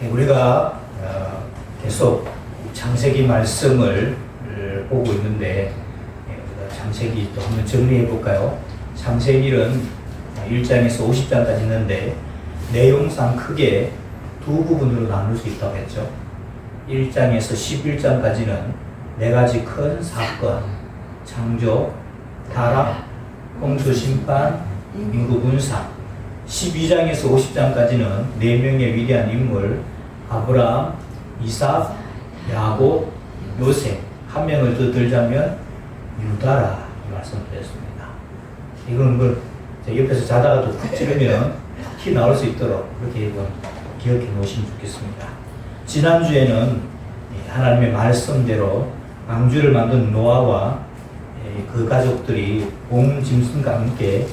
우리가 계속 창세기 말씀을 보고 있는데 우리가 창세기 또 한번 정리해 볼까요? 창세기는 1장에서 50장까지 있는데 내용상 크게 두 부분으로 나눌 수 있다고 했죠. 1장에서 11장까지는 네 가지 큰 사건, 창조, 타락, 홍수 심판, 인구 분산. 12장에서 50장까지는 네 명의 위대한 인물, 아브라함, 이삭, 야곱, 요셉. 한 명을 더 들자면 유다라 말씀드렸습니다. 이건 뭐 옆에서 자다가 또 푹 찌르면 피 나올 수 있도록 그렇게 기억해 놓으시면 좋겠습니다. 지난주에는 하나님의 말씀대로 방주를 만든 노아와 그 가족들이 온 짐승과 함께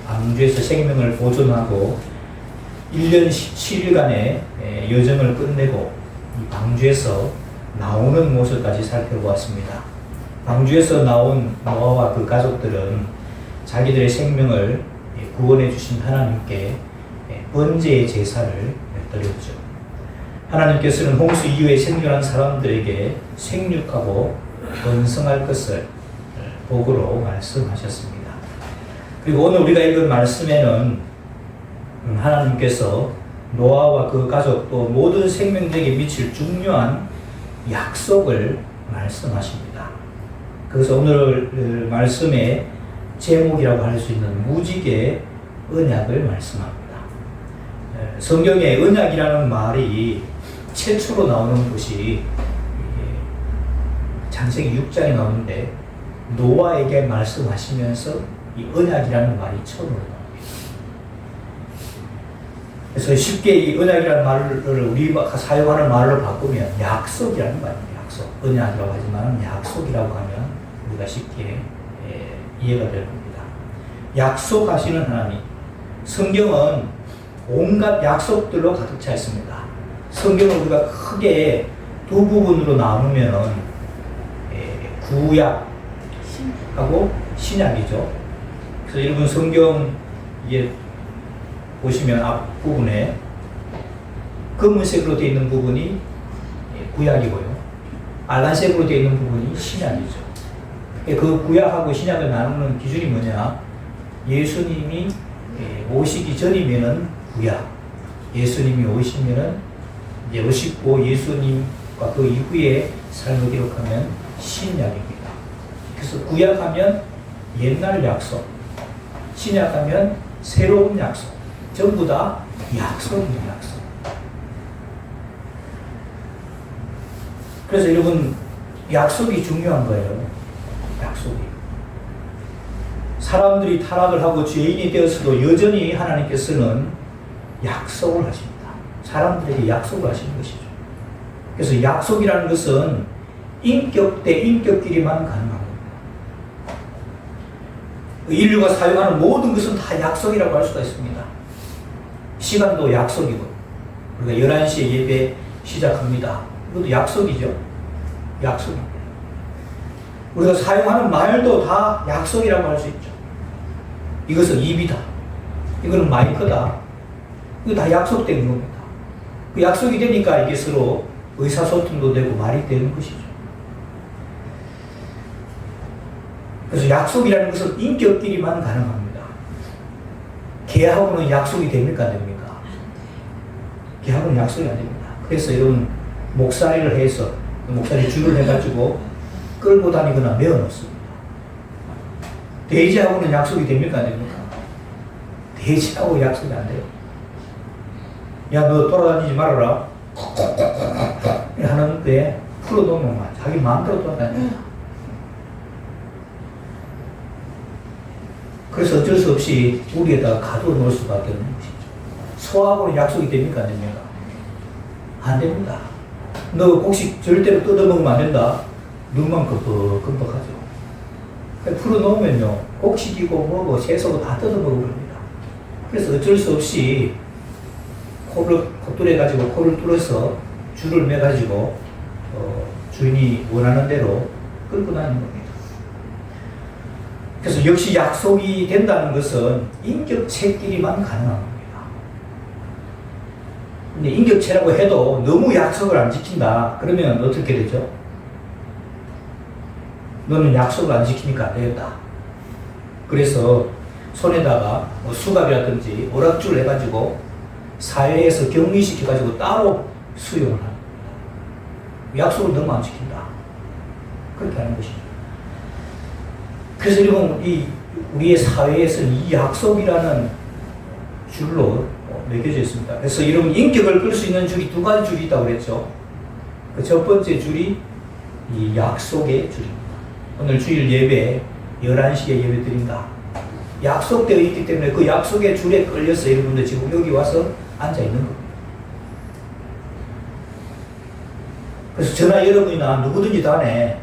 방주에서 생명을 보존하고 1년 17일간의 여정을 끝내고 이 방주에서 나오는 모습까지 살펴보았습니다. 방주에서 나온 노아와 그 가족들은 자기들의 생명을 구원해 주신 하나님께 번제의 제사를 드렸죠. 하나님께서는 홍수 이후에 생존한 사람들에게 생육하고 번성할 것을 복으로 말씀하셨습니다. 그리고 오늘 우리가 읽은 말씀에는 하나님께서 노아와 그 가족 또 모든 생명들에게 미칠 중요한 약속을 말씀하십니다. 그래서 오늘 말씀의 제목이라고 할 수 있는 무지개 언약을 말씀합니다. 성경에 언약이라는 말이 최초로 나오는 것이 창세기 6장에 나오는데 노아에게 말씀하시면서 이 언약이라는 말이 처음으로 나옵니다. 그래서 쉽게 이 언약이라는 말을 우리가 사용하는 말로 바꾸면 약속이라는 말입니다. 약속. 언약이라고 하지만 약속이라고 하면 우리가 쉽게 이해가 될 겁니다. 약속하시는 하나님. 성경은 온갖 약속들로 가득 차 있습니다. 성경을 우리가 크게 두 부분으로 나누면 구약하고 신약이죠. 그래서 여러분 성경 보시면 앞부분에 검은색으로 되어 있는 부분이 구약이고요. 빨간색으로 되어 있는 부분이 신약이죠. 그 구약하고 신약을 나누는 기준이 뭐냐? 예수님이 오시기 전이면은 구약, 예수님이 오시면은 이제 오시고 예수님과 그 이후에 삶을 기록하면 신약입니다. 그래서 구약하면 옛날 약속, 신약하면 새로운 약속, 전부 다 약속입니다. 약속. 그래서 여러분 약속이 중요한 거예요. 약속이. 사람들이 타락을 하고 죄인이 되었어도 여전히 하나님께서는 약속을 하십니다. 사람들에게 약속을 하시는 것이죠. 그래서 약속이라는 것은 인격 대 인격끼리만 가능한 겁니다. 인류가 사용하는 모든 것은 다 약속이라고 할 수가 있습니다. 시간도 약속이고, 우리가 11시에 예배 시작합니다. 이것도 약속이죠. 약속입니다. 우리가 사용하는 말도 다 약속이라고 할 수 있죠. 이것은 입이다. 이거는 마이크다. 이거 다 약속된 겁니다. 그 약속이 되니까 이게 서로 의사소통도 되고 말이 되는 것이죠. 그래서 약속이라는 것은 인격끼리만 가능합니다. 개하고는 약속이 됩니까? 안 됩니까? 개하고는 약속이 안 됩니다. 그래서 이런 목사리를 해서 목사리 줄을 해가지고 끌고 다니거나 메어 놓습니다. 돼지하고는 약속이 됩니까? 안 됩니까? 돼지하고 약속이 안 돼요. 야, 너 돌아다니지 말아라. 하는데 풀어놓으면 자기 마음대로 돌아다닙니다. 그래서 어쩔 수 없이 우리에다가 가둬 놓을 수밖에 없는 것이죠. 소하고는 약속이 됩니까? 안 됩니까? 안 됩니다. 너 곡식 절대로 뜯어먹으면 안 된다. 눈만 끔뻑끔뻑하죠. 풀어놓으면요, 곡식이고 뭐고 채소고 다 뜯어먹어버립니다. 그래서 어쩔 수 없이 코를 뚫어가지고 코를 뚫어서 줄을 매가지고 주인이 원하는 대로 끌고 다니는 겁니다. 그래서 역시 약속이 된다는 것은 인격체끼리만 가능한 겁니다. 근데 인격체라고 해도 너무 약속을 안 지킨다. 그러면 어떻게 되죠? 너는 약속을 안 지키니까 안 되겠다. 그래서 손에다가 뭐 수갑이라든지 오락줄을 해가지고 사회에서 격리시켜가지고 따로 수용을 합니다. 약속을 너무 안 지킨다. 그렇게 하는 것이죠. 그래서 여러분, 우리의 사회에서는 이 약속이라는 줄로 매겨져 있습니다. 그래서 여러분, 인격을 끌 수 있는 줄이 두 가지 줄이 있다고 그랬죠. 그 첫 번째 줄이 이 약속의 줄입니다. 오늘 주일 예배 11시에 예배 드린다. 약속되어 있기 때문에 그 약속의 줄에 끌려서 여러분들 지금 여기 와서 앉아 있는 겁니다. 그래서 저나 여러분이나 누구든지 간에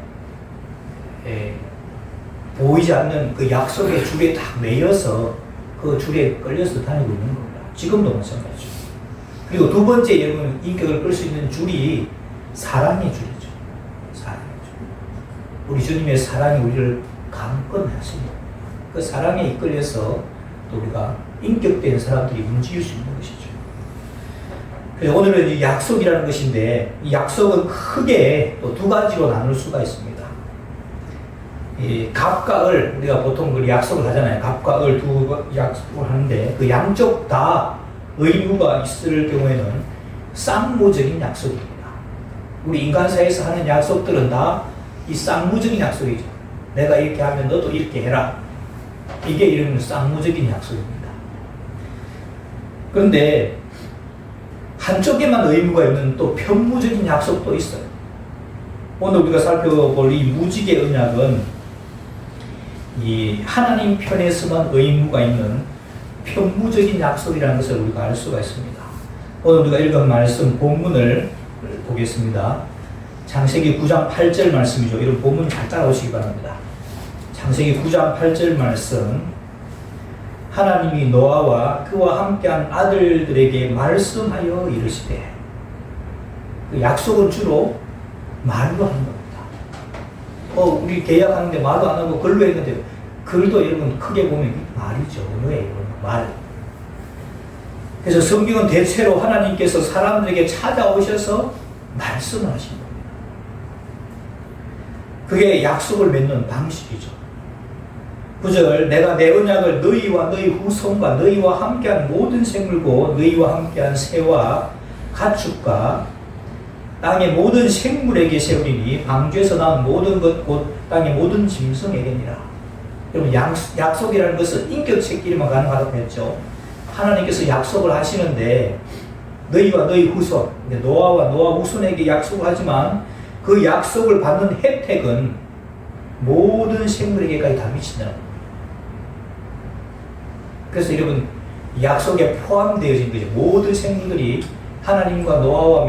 보이지 않는 그 약속의 줄에 딱 매여서 그 줄에 끌려서 다니고 있는 겁니다. 지금도 마찬가지죠. 그리고 두 번째 여러분 인격을 끌 수 있는 줄이 사랑의 줄이죠. 사랑의 줄. 우리 주님의 사랑이 우리를 강권하십니다. 그 사랑에 이끌려서 또 우리가 인격된 사람들이 움직일 수 있는 것이죠. 그래서 오늘은 이 약속이라는 것인데 이 약속은 크게 또 두 가지로 나눌 수가 있습니다. 이 갑과 을, 우리가 보통 그 약속을 하잖아요. 갑과 을 두 약속을 하는데 그 양쪽 다 의무가 있을 경우에는 쌍무적인 약속입니다. 우리 인간사에서 하는 약속들은 다 이 쌍무적인 약속이죠. 내가 이렇게 하면 너도 이렇게 해라. 이게 이름은 쌍무적인 약속입니다. 그런데 한쪽에만 의무가 있는 또 편무적인 약속도 있어요. 오늘 우리가 살펴볼 이 무지개 언약은 이 하나님 편에서만 의무가 있는 편무적인 약속이라는 것을 우리가 알 수가 있습니다. 오늘 우리가 읽은 말씀 본문을 보겠습니다. 창세기 9장 8절 말씀이죠. 이런 본문 잘 따라오시기 바랍니다. 창세기 9장 8절 말씀. 하나님이 노아와 그와 함께한 아들들에게 말씀하여 이르시되, 그 약속은 주로 말로 하는 겁니다. 우리 계약하는데 말도 안 하고 글로 했는데, 글도 여러분 크게 보면 말이죠. 언어예요. 말. 그래서 성경은 대체로 하나님께서 사람들에게 찾아오셔서 말씀을 하신 겁니다. 그게 약속을 맺는 방식이죠. 9절, 내가 내 언약을 너희와 너희 후손과 너희와 함께한 모든 생물고 너희와 함께한 새와 가축과 땅의 모든 생물에게 세우리니 방주에서 나온 모든 것 곧 땅의 모든 짐승에게니라. 여러분, 약속이라는 것은 인격체끼리만 가능하다고 했죠. 하나님께서 약속을 하시는데 너희와 너희 후손, 노아와 노아 후손에게 약속을 하지만 그 약속을 받는 혜택은 모든 생물에게까지 다 미친다는 겁니다. 그래서 여러분, 약속에 포함되어진 거죠. 모든 생물들이 하나님과 노아와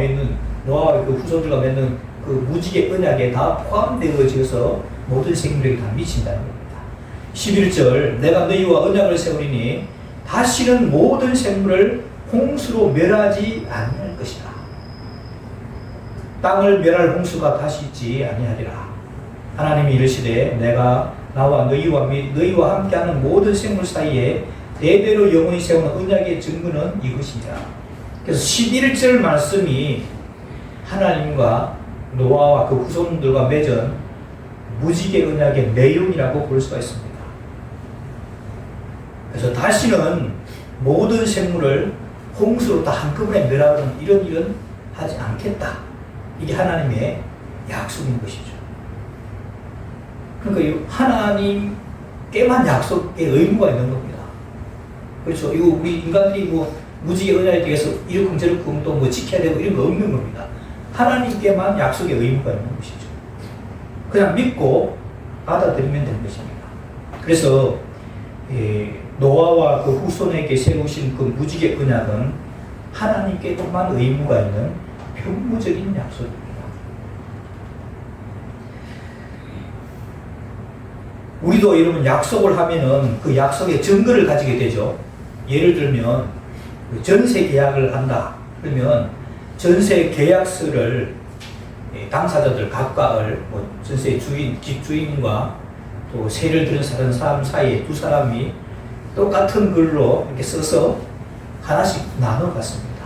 그 후손들과 맺는 그 무지개 언약에 다 포함되어져서 모든 생물에게 다 미친다는 겁니다. 11절, 내가 너희와 언약을 세우리니 다시는 모든 생물을 홍수로 멸하지 아니할 것이다. 땅을 멸할 홍수가 다시 있지 아니하리라. 하나님이 이르시되, 내가 나와 너희와 함께하는 모든 생물 사이에 대대로 영원히 세우는 언약의 증거는 이것이니라. 그래서 11절 말씀이 하나님과 노아와 그 후손들과 맺은 무지개 언약의 내용이라고 볼 수가 있습니다. 그래서 다시는 모든 생물을 홍수로 다 한꺼번에 멸하는 이런 일은 하지 않겠다. 이게 하나님의 약속인 것이죠. 그러니까 하나님께만 약속의 의무가 있는 겁니다. 그렇죠. 이거 우리 인간들이 무지개 언약에 대해서 이러쿵저러쿵 또 지켜야 되고 이런 거 없는 겁니다. 하나님께만 약속의 의무가 있는 것이죠. 그냥 믿고 받아들이면 되는 것입니다. 그래서 노아와 그 후손에게 세우신 그 무지개 언약은 하나님께만 의무가 있는 편무적인 약속입니다. 우리도 여러분 약속을 하면은 그 약속의 증거를 가지게 되죠. 예를 들면 전세 계약을 한다. 그러면 전세 계약서를 당사자들 각각을 전세 주인, 집주인과 또 세를 들은 사람 사이에 두 사람이 똑같은 글로 이렇게 써서 하나씩 나눠 갔습니다.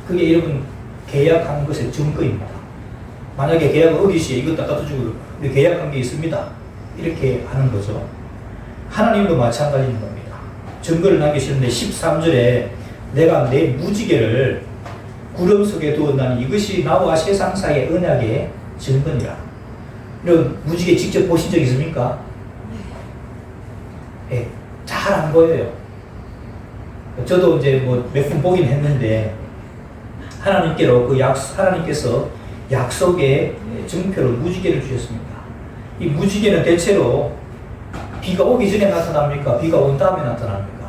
그게 여러분 계약한 것의 증거입니다. 만약에 계약을 어기시에 이것 갖다 주고 우리 계약한 게 있습니다. 이렇게 하는 거죠. 하나님도 마찬가지인 겁니다. 증거를 남기시는데 13절에 내가 내 무지개를 구름 속에 두었나니 이것이 나와 세상 사이의 언약의 증거니라. 이런 무지개 직접 보신 적 있습니까? 네, 잘 안 보여요. 저도 이제 뭐 몇 분 보긴 했는데 하나님께서 약속의 증표로 무지개를 주셨습니다. 이 무지개는 대체로 비가 오기 전에 나타납니까? 비가 온 다음에 나타납니까?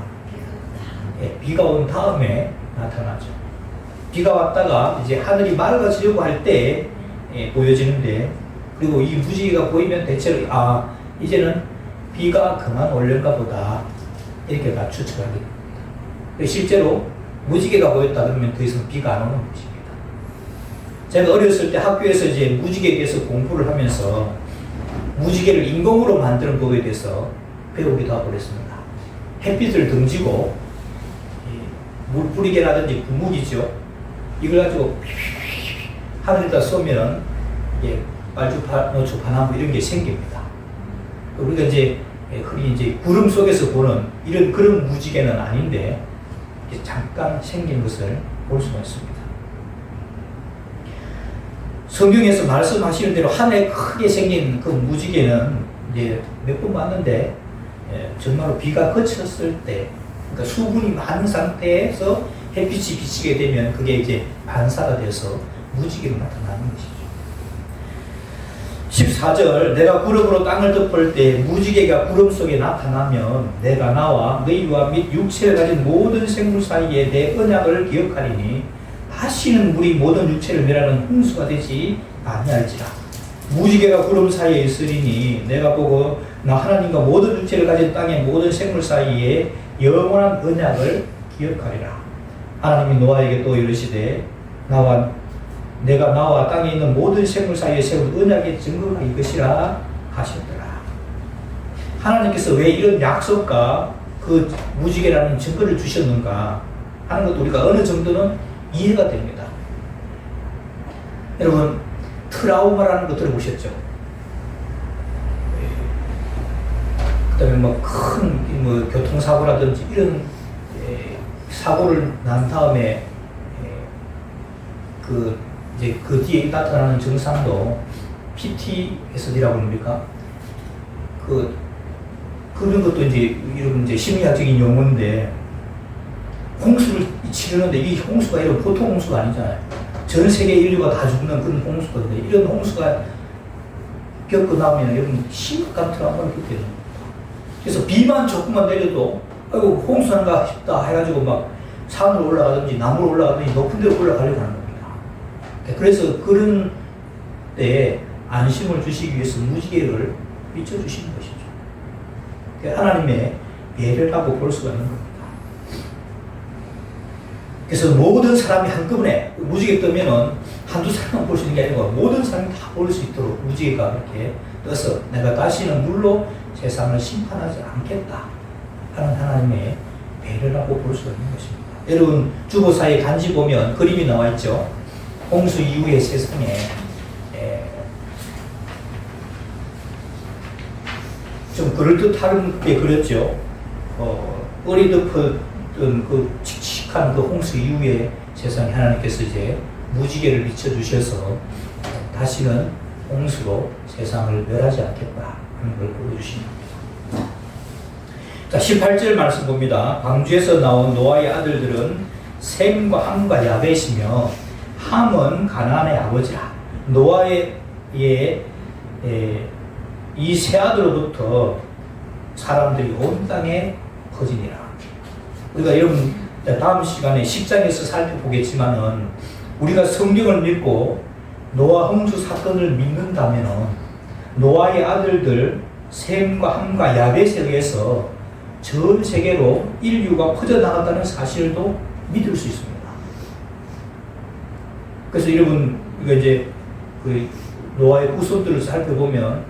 예, 비가 온 다음에 나타나죠. 비가 왔다가 이제 하늘이 맑아지려고 할 때 보여지는데, 그리고 이 무지개가 보이면 대체로 이제는 비가 그만 올려가 보다 이렇게 다 추측하게 됩니다. 실제로 무지개가 보였다 그러면 더 이상 비가 안 오는 것입니다. 제가 어렸을 때 학교에서 이제 무지개에 대해서 공부를 하면서 무지개를 인공으로 만드는 법에 대해서 배우기도 하고 그랬습니다. 햇빛을 등지고 물뿌리개라든지 구묵이죠. 이걸 가지고 하늘에다 쏘면 빨주, 노초, 바나무 이런 게 생깁니다. 우리가 이제 흔히 이제 구름 속에서 보는 그런 무지개는 아닌데 잠깐 생긴 것을 볼 수가 있습니다. 성경에서 말씀하시는 대로 하늘에 크게 생긴 그 무지개는 이제 몇 번 봤는데 정말로 비가 그쳤을 때, 그러니까 수분이 많은 상태에서 햇빛이 비치게 되면 그게 이제 반사가 돼서 무지개로 나타나는 것이죠. 14절 내가 구름으로 땅을 덮을 때 무지개가 구름 속에 나타나면 내가 나와 너희와 및 육체를 가진 모든 생물 사이에 내 언약을 기억하리니 다시는 물이 모든 육체를 멸하는 홍수가 되지 아니할지라. 무지개가 구름 사이에 있으리니 내가 보고 나 하나님과 모든 육체를 가진 땅의 모든 생물 사이에 영원한 언약을 기억하리라. 하나님이 노아에게 또 이르시되 내가 나와 땅에 있는 모든 생물 사이에 세운 언약의 증거가 이것이라 하셨더라. 하나님께서 왜 이런 약속과 그 무지개라는 증거를 주셨는가 하는 것도 우리가 어느 정도는 이해가 됩니다. 여러분, 트라우마라는 거 들어보셨죠? 그 다음에 큰 교통사고라든지 이런 사고를 난 다음에 그 뒤에 나타나는 증상도 PTSD라고 합니까? 그런 것도 이제 심리학적인 용어인데, 홍수를 치르는데 이 홍수가 이런 보통 홍수가 아니잖아요. 전 세계 인류가 다 죽는 그런 홍수인데, 이런 홍수가 겪고 나면 여러분 심각한 트라우마를 겪게 됩니다. 그래서 비만 조금만 내려도 아이고 홍수한가 싶다 해가지고 막 산으로 올라가든지 나무로 올라가든지 높은 데로 올라가려고 하는 겁니다. 그래서 그런 때에 안심을 주시기 위해서 무지개를 비춰주시는 것이죠. 하나님의 배려라고 볼 수가 있는 겁니다. 그래서 모든 사람이 한꺼번에 무지개 뜨면은 한두 사람만 볼 수 있는 게 아니고 모든 사람이 다 볼 수 있도록 무지개가 이렇게 떠서 내가 다시는 물로 세상을 심판하지 않겠다 하는 하나님의 배려라고 볼 수가 있는 것입니다. 여러분, 주보사의 간지 보면 그림이 나와 있죠. 홍수 이후의 세상에 좀 그럴듯하게 그렸죠. 뿌리 덮은 그 칙칙한 그 홍수 이후의 세상에 하나님께서 이제 무지개를 비춰주셔서 다시는 홍수로 세상을 멸하지 않겠다 하는 걸 보여주십니다. 자, 18절 말씀 봅니다. 방주에서 나온 노아의 아들들은 셈과 함과 야벳이며 함은 가나안의 아버지라. 노아의 이 세 아들로부터 사람들이 온 땅에 퍼지니라. 우리가 여러분 다음 시간에 10장에서 살펴보겠지만은 우리가 성경을 믿고 노아 홍수 사건을 믿는다면은 노아의 아들들 셈과 함과 야벳에 의해서 전 세계로 인류가 퍼져나갔다는 사실도 믿을 수 있습니다. 그래서 여러분, 이거 이제 그 노아의 후손들을 살펴보면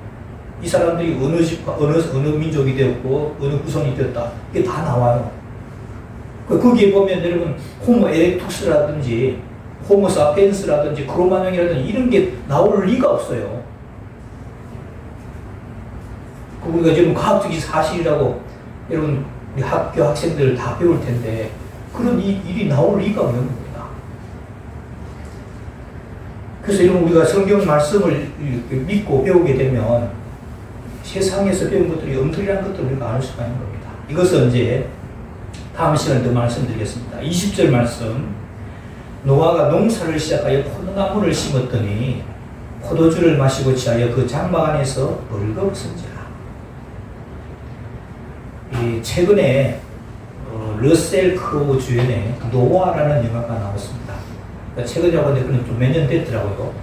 이 사람들이 어느 집과 어느 민족이 되었고 어느 구성이 되었다, 이게 다 나와요. 거기에 보면 여러분 호모 에렉투스라든지 호모사피엔스라든지 크로마뇽이라든지 이런 게 나올 리가 없어요. 우리가 지금 과학적인 사실이라고 여러분 우리 학교 학생들 다 배울 텐데 그런 일이 나올 리가 없는 겁니다. 그래서 여러분 우리가 성경 말씀을 믿고 배우게 되면 세상에서 배운 것들이 엉터리한 것들을 우리가 알 수가 있는 겁니다. 이것은 이제 다음 시간에 더 말씀드리겠습니다. 20절 말씀. 노아가 농사를 시작하여 포도나무를 심었더니 포도주를 마시고 취하여 그 장막 안에서 벌거벗은지라. 최근에 러셀 크로우 주연의 노아라는 영화가 나왔습니다. 그러니까 최근이라고 하는데 그건 좀 몇 년 됐더라고요.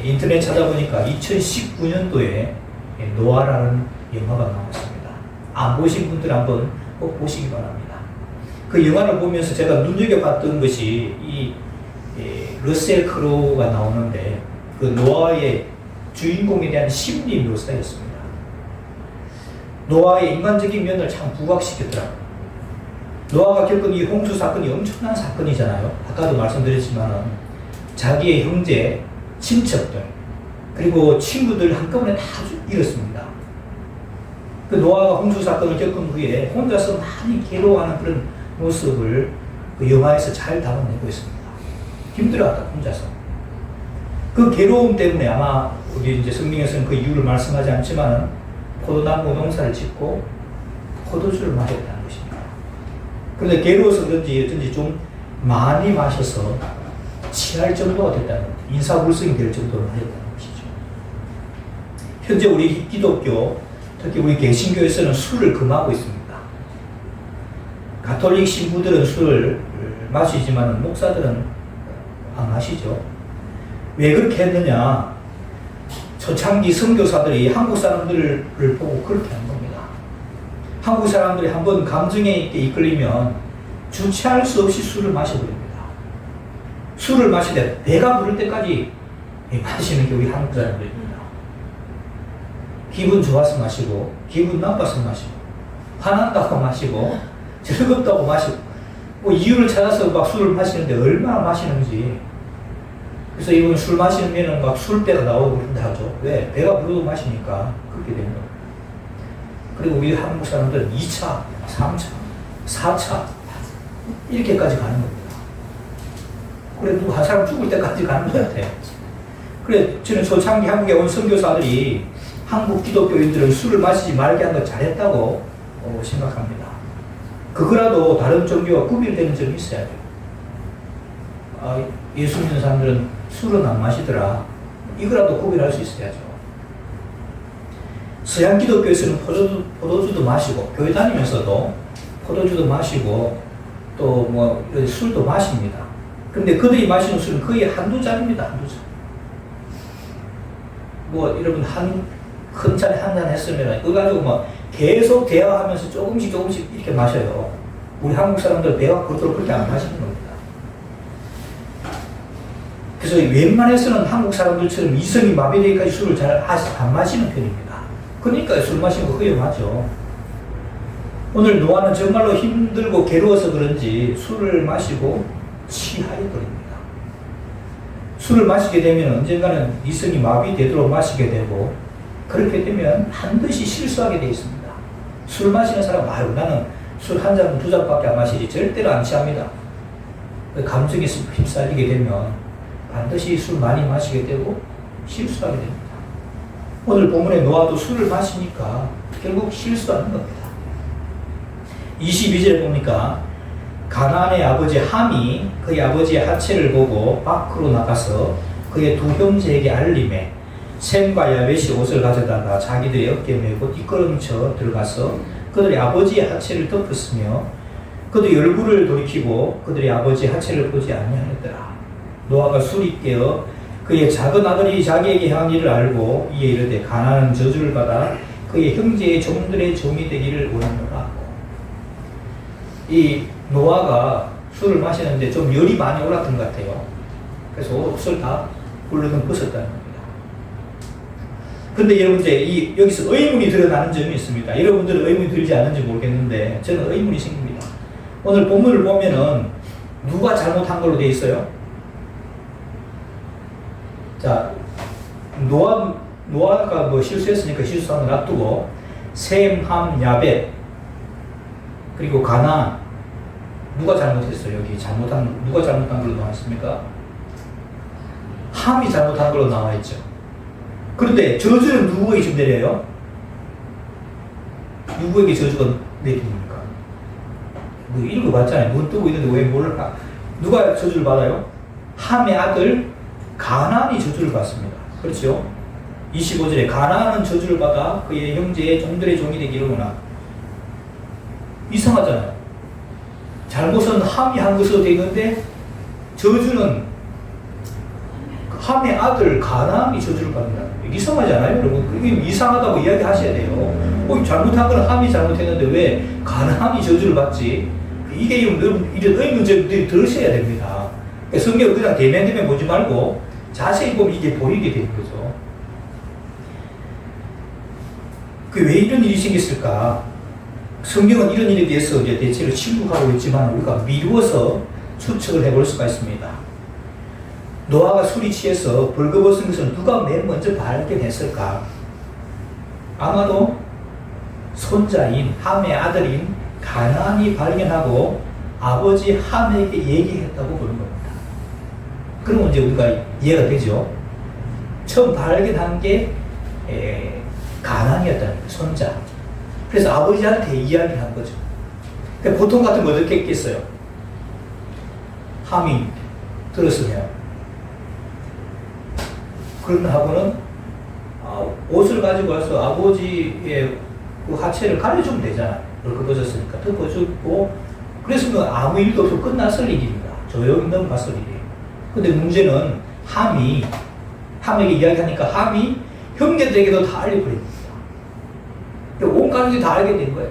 인터넷 찾아보니까 2019년도에 노아라는 영화가 나왔습니다. 안 보신 분들 한번 꼭 보시기 바랍니다. 그 영화를 보면서 제가 눈여겨봤던 것이 이 러셀 크로우가 나오는데 그 노아의 주인공에 대한 심리 묘사였습니다. 노아의 인간적인 면을 참 부각시켰더라고요. 노아가 겪은 이 홍수 사건이 엄청난 사건이잖아요. 아까도 말씀드렸지만 자기의 형제, 친척들 그리고 친구들 한꺼번에 다 잃었습니다. 그 노아가 홍수 사건을 겪은 후에 혼자서 많이 괴로워하는 그런 모습을 그 영화에서 잘 담아내고 있습니다. 힘들어하다 혼자서. 그 괴로움 때문에 아마 우리 이제 성경에서는 그 이유를 말씀하지 않지만 포도나무 농사를 짓고 포도주를 마셨다는 것입니다. 그런데 괴로워서 그런지 어쩐지 좀 많이 마셔서 취할 정도가 됐다는 겁니다. 인사불성이 될 정도로 마셨다는 것이죠. 현재 우리 기독교, 특히 우리 개신교에서는 술을 금하고 있습니다. 가톨릭 신부들은 술을 마시지만 목사들은 안 마시죠. 왜 그렇게 했느냐? 초창기 선교사들이 한국 사람들을 보고 그렇게 한 겁니다. 한국 사람들이 한번 감정에 있게 이끌리면 주체할 수 없이 술을 마셔버립니다. 술을 마시되 배가 부를 때까지 마시는 게 우리 한국 사람들입니다. 기분 좋아서 마시고 기분 나빠서 마시고 화난다고 마시고 즐겁다고 마시고 뭐 이유를 찾아서 막 술을 마시는데 얼마나 마시는지. 그래서 이번 술 마시면은 막 술배가 나오고 그런다 하죠. 왜? 배가 부르고 마시니까 그렇게 되는 거예요. 그리고 우리 한국 사람들은 2차, 3차, 4차 이렇게까지 가는 겁니다. 그래 누구 한 사람 죽을 때까지 가는 것 같아요. 그래 저는 초창기 한국에 온 선교사들이 한국 기독교인들은 술을 마시지 말게 한 거 잘했다고 생각합니다. 그거라도 다른 종교와 구별되는 점이 있어야 돼요. 예수 믿는 사람들은 술은 안 마시더라. 이거라도 구별할 수 있어야죠. 서양 기독교에서는 포도주도 마시고 교회 다니면서도 포도주도 마시고 또 뭐 술도 마십니다. 근데 그들이 마시는 술은 거의 한두 잔입니다. 한두 잔. 뭐 여러분 큰 잔에 한 잔 했으면 그거 가지고 뭐 계속 대화하면서 조금씩 이렇게 마셔요. 우리 한국 사람들 배가 그렇도록 그렇게 안 마시는 겁니다. 그래서 웬만해서는 한국 사람들처럼 이성이 마비되기까지 술을 잘 안 마시는 편입니다. 그러니까 술 마시는 거 허용하죠. 오늘 노아는 정말로 힘들고 괴로워서 그런지 술을 마시고 취하여버립니다. 술을 마시게 되면 언젠가는 이성이 마비되도록 마시게 되고 그렇게 되면 반드시 실수하게 되어 있습니다. 술 마시는 사람, 나는 술 한 잔, 두 잔밖에 안 마시지 절대로 안 취합니다. 감정에 휩싸이게 되면 반드시 술 많이 마시게 되고 실수하게 됩니다. 오늘 본문의 노아도 술을 마시니까 결국 실수하는 겁니다. 22절에 보니까 가나안의 아버지 함이 그의 아버지의 하체를 보고 밖으로 나가서 그의 두 형제에게 알림해 셈과 야벳이 옷을 가져다가 자기들의 어깨에 메고 뒷걸음쳐 들어가서 그들의 아버지의 하체를 덮었으며 그들이 얼굴을 돌이키고 그들의 아버지의 하체를 보지 아니하였더라. 노아가 술이 깨어 그의 작은 아들이 자기에게 한 일을 알고 이에 이르되 가나안은 저주를 받아 그의 형제의 종들의 종이 되기를 원하노라. 이 노아가 술을 마시는데 좀 열이 많이 올랐던 것 같아요. 그래서 옷을 다 훌르덩 벗었다는 겁니다. 근데 여러분 이제 여기서 의문이 드러나는 점이 있습니다. 여러분들은 의문이 들지 않는지 모르겠는데 저는 의문이 생깁니다. 오늘 본문을 보면은 누가 잘못한 걸로 되어 있어요? 자, 노아가 뭐 실수했으니까 실수한 걸 놔두고 셈, 함, 야벳 그리고 가나안 누가 잘못했어요? 여기 누가 잘못한 걸로 나왔습니까? 함이 잘못한 걸로 나와 있죠. 그런데 저주는 누구에게 지금 내려요? 누구에게 저주가 내립니까? 뭐 읽어봤잖아요. 눈 뜨고 있는데 왜 몰라? 누가 저주를 받아요? 함의 아들 가나안이 저주를 받습니다. 그렇죠? 25절에 가나안은 저주를 받아 그의 형제의 종들의 종이 되기 이르노라. 이상하잖아요. 잘못은 함이 한 것으로 되어 있는데 저주는 함의 아들 가나안이 저주를 받는다는 거예요. 이상하지 않아요, 여러분? 그게 이상하다고 이야기하셔야 돼요. 잘못한 건 함이 잘못했는데 왜 가나안이 저주를 받지? 이게 이런 의문점들이 들으셔야 됩니다. 성경을 그냥 대면대면 보지 말고 자세히 보면 이게 보이게 되는 거죠. 왜 이런 일이 생겼을까? 성경은 이런 일에 대해서 이제 대체로 침묵하고 있지만 우리가 미루어서 추측을 해볼 수가 있습니다. 노아가 술이 취해서 벌거벗은 것을 누가 맨 먼저 발견했을까? 아마도 손자인 함의 아들인 가나안이 발견하고 아버지 함에게 얘기했다고 보는 겁니다. 그러면 이제 우리가 이해가 되죠. 처음 발견한 게 가나안이었다는 거예요. 손자. 그래서 아버지한테 이야기를 한 거죠. 그러니까 보통 같으면 어떻게 했겠어요? 함이 들었으면 그런 하고는 옷을 가지고 와서 아버지의 그 하체를 가려주면 되잖아요. 그렇게 벗었으니까 덮어주고 그랬으면 아무 일도 없고 끝났을 일입니다. 조용히 넘어갔을 일이에요. 근데 문제는 함에게 이야기하니까 함이 형제들에게도 다 알려버립니다. 온 가족이 다 알게 된 거예요.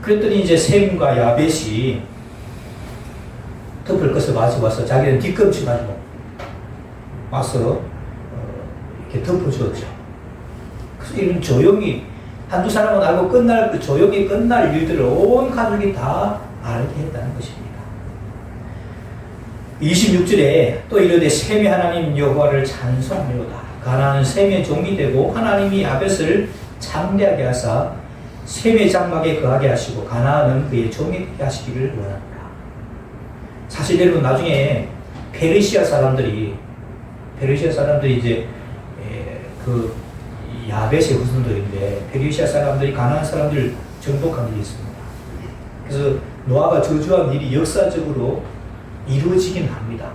그랬더니 이제 셈과 야벳이 덮을 것을 가지고 와서 자기는 뒤꿈치 가지고 와서 이렇게 덮어주었죠. 그래서 이런 조용히 한두 사람은 알고 조용히 끝날 일들을 온 가족이 다 알게 했다는 것입니다. 26절에 또 이르되 셈의 하나님 여호와를 찬송하리로다. 가나안은 셈의 종이 되고 하나님이 야벳을 창대하게 하사 셈의 장막에 거하게 하시고 가나안은 그의 종이 되게 하시기를 원합니다. 사실 여러분 나중에 페르시아 사람들이 이제 그 야벳의 후손들인데 페르시아 사람들이 가나안 사람들 정복한 일이 있습니다. 그래서 노아가 저주한 일이 역사적으로 이루어지긴 합니다.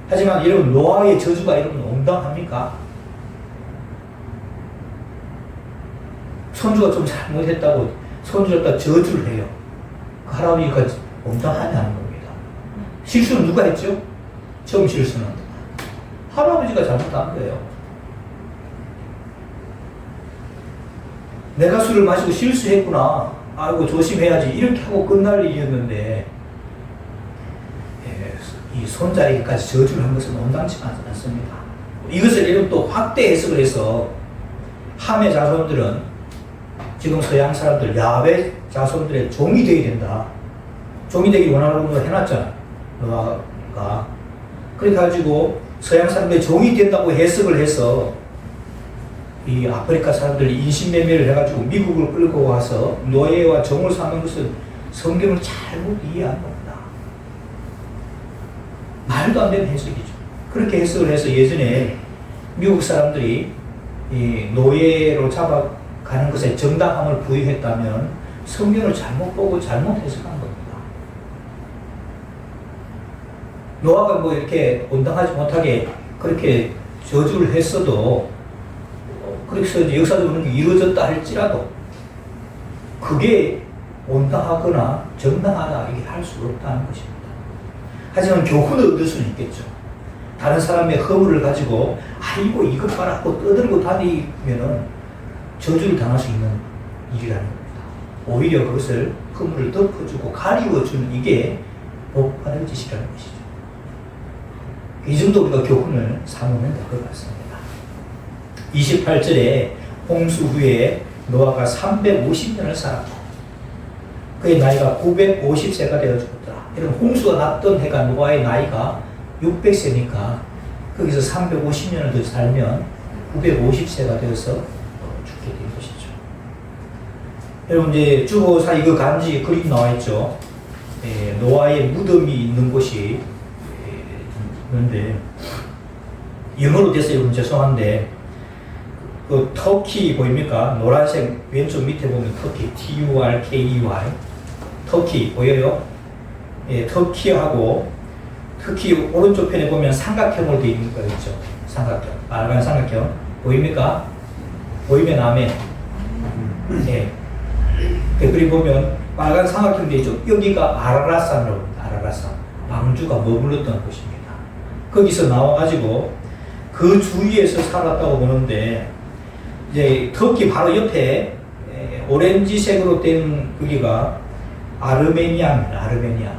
하지만 여러분 노아의 저주가 여러분 온당합니까? 손주가 좀 잘못했다고 손주가 저주를 해요. 그 할아버지가 온당하냐는 겁니다. 실수는 누가 했죠? 처음 실수는 할아버지가 잘못한 거예요. 내가 술을 마시고 실수했구나. 아이고 조심해야지. 이렇게 하고 끝날 일이었는데 이 손자에게까지 저주를 한 것은 온당치가 않습니다. 이것을 여러분 또 확대 해석을 해서 함의 자손들은 지금 서양 사람들 야훼 자손들의 종이 되어야 된다. 종이 되기 원하는 걸 해놨잖아. 노아가. 그래가지고 서양 사람들의 종이 된다고 해석을 해서 이 아프리카 사람들이 인신매매를 해가지고 미국을 끌고 와서 노예와 종을 삼는 것은 성경을 잘못 이해한 겁니다. 말도 안 되는 해석이죠. 그렇게 해석을 해서 예전에 미국 사람들이 이 노예로 잡아가는 것에 정당함을 부여했다면 성경을 잘못 보고 잘못 해석한 겁니다. 노아가 뭐 이렇게 온당하지 못하게 그렇게 저주를 했어도 그래서 역사적으로 그런 게 이루어졌다 할지라도 그게 온당하거나 정당하다 이게 할 수 없다는 것입니다. 하지만 교훈을 얻을 수는 있겠죠. 다른 사람의 허물을 가지고 아이고 이것 봐라 하고 떠들고 다니면은 저주를 당할 수 있는 일이라는 겁니다. 오히려 그것을 허물을 덮어주고 가리워주는 이게 복받을 짓이라는 것이죠. 이 정도 우리가 교훈을 삼으면 될 것 같습니다. 28절에 홍수 후에 노아가 350년을 살았고 그의 나이가 950세가 되어 죽었더라. 여러분 홍수가 났던 해가 노아의 나이가 600세니까 거기서 350년을 더 살면 950세가 되어서 죽게 된 것이죠. 여러분 이제 주보사 이거 간지 그림 나와 있죠. 노아의 무덤이 있는 곳이 있는데 영어로 돼서 여러분 죄송한데 그 터키 보입니까? 노란색 왼쪽 밑에 보면 터키 T-U-R-K-E-Y 터키 보여요? 터키하고 특히 오른쪽 편에 보면 삼각형으로 되어 있는 거 있죠. 삼각형, 빨간 삼각형 보입니까? 보이면 아멘. 그리고 보면 빨간 삼각형 되어 있죠. 여기가 아라라산으로 합니다. 아라라산, 왕주가 머물렀던 곳입니다. 거기서 나와가지고 그 주위에서 살았다고 보는데 이제 터키 바로 옆에 오렌지색으로 된 거기가 아르메니아입니다. 아르메니아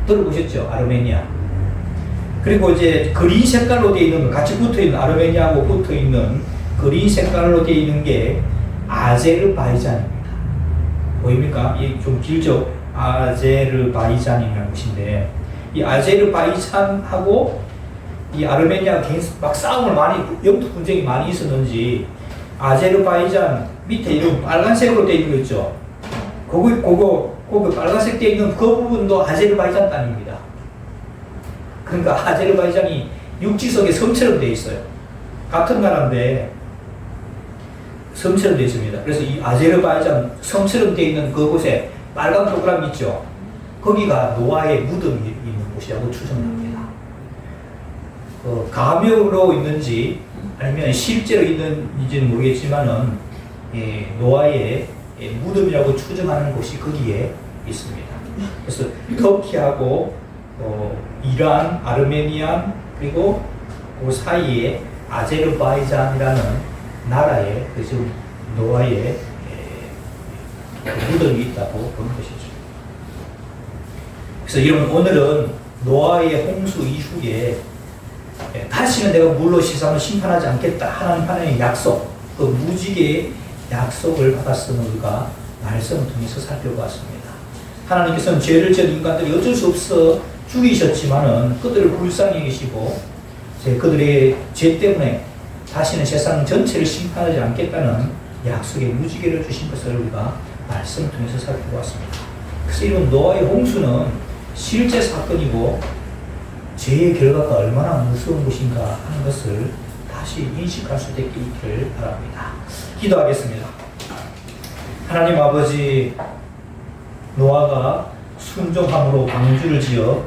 들어보셨죠? 아르메니아. 그리고 이제 그린 색깔로 되어 있는 거 같이 붙어 있는 아르메니아하고 붙어 있는 그린 색깔로 되어 있는 게 아제르바이잔입니다. 보입니까? 이 좀 길죠? 아제르바이잔이라는 곳인데 이 아제르바이잔하고 이 아르메니아 막 싸움을 많이 영토 분쟁이 많이 있었는지 아제르바이잔 밑에 이런 빨간색으로 되어 있는 거 있죠? 그거 빨간색 되어 있는 그 부분도 아제르바이잔 땅입니다. 그러니까 아제르바이잔이 육지석에 섬처럼 되어 있어요. 같은 나라인데 섬처럼 되어 있습니다. 그래서 이 아제르바이잔 섬처럼 되어 있는 그곳에 빨간 동그라미 있죠. 거기가 노아의 무덤이 있는 곳이라고 추정합니다. 가명으로 있는지 아니면 실제로 있는지는 모르겠지만은 노아의 무덤이라고 추정하는 곳이 거기에 있습니다. 그래서 터키하고 이란, 아르메니아 그리고 그 사이에 아제르바이잔이라는 나라에 지금 노아의 무덤이 있다고 보는 것이죠. 그래서 여러분 오늘은 노아의 홍수 이후에 다시는 내가 물로 세상을 심판하지 않겠다 하는 하나님의 약속, 그 무지개의 약속을 받았음을 우리가 말씀을 통해서 살펴보았습니다. 하나님께서는 죄를 지은 인간들이 어쩔 수 없어 죽이셨지만은 그들을 불쌍히 여기시고 그들의 죄 때문에 다시는 세상 전체를 심판하지 않겠다는 약속의 무지개를 주신 것을 우리가 말씀을 통해서 살펴보았습니다. 그래서 이런 노아의 홍수는 실제 사건이고 죄의 결과가 얼마나 무서운 것인가 하는 것을 다시 인식할 수 있기를 바랍니다. 기도하겠습니다. 하나님 아버지, 노아가 순종함으로 방주를 지어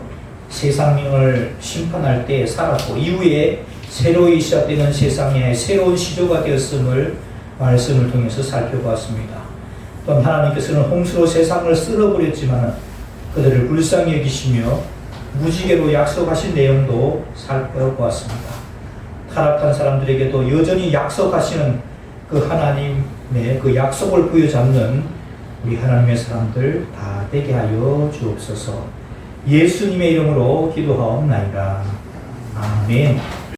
세상을 심판할 때 살았고 이후에 새로이 시작되는 세상에 새로운 시조가 되었음을 말씀을 통해서 살펴보았습니다. 또한 하나님께서는 홍수로 세상을 쓸어버렸지만 그들을 불쌍히 여기시며 무지개로 약속하신 내용도 살펴보았습니다. 타락한 사람들에게도 여전히 약속하시는 그 하나님의 그 약속을 부여잡는 우리 하나님의 사람들 다 되게 하여 주옵소서. 예수님의 이름으로 기도하옵나이다. 아멘.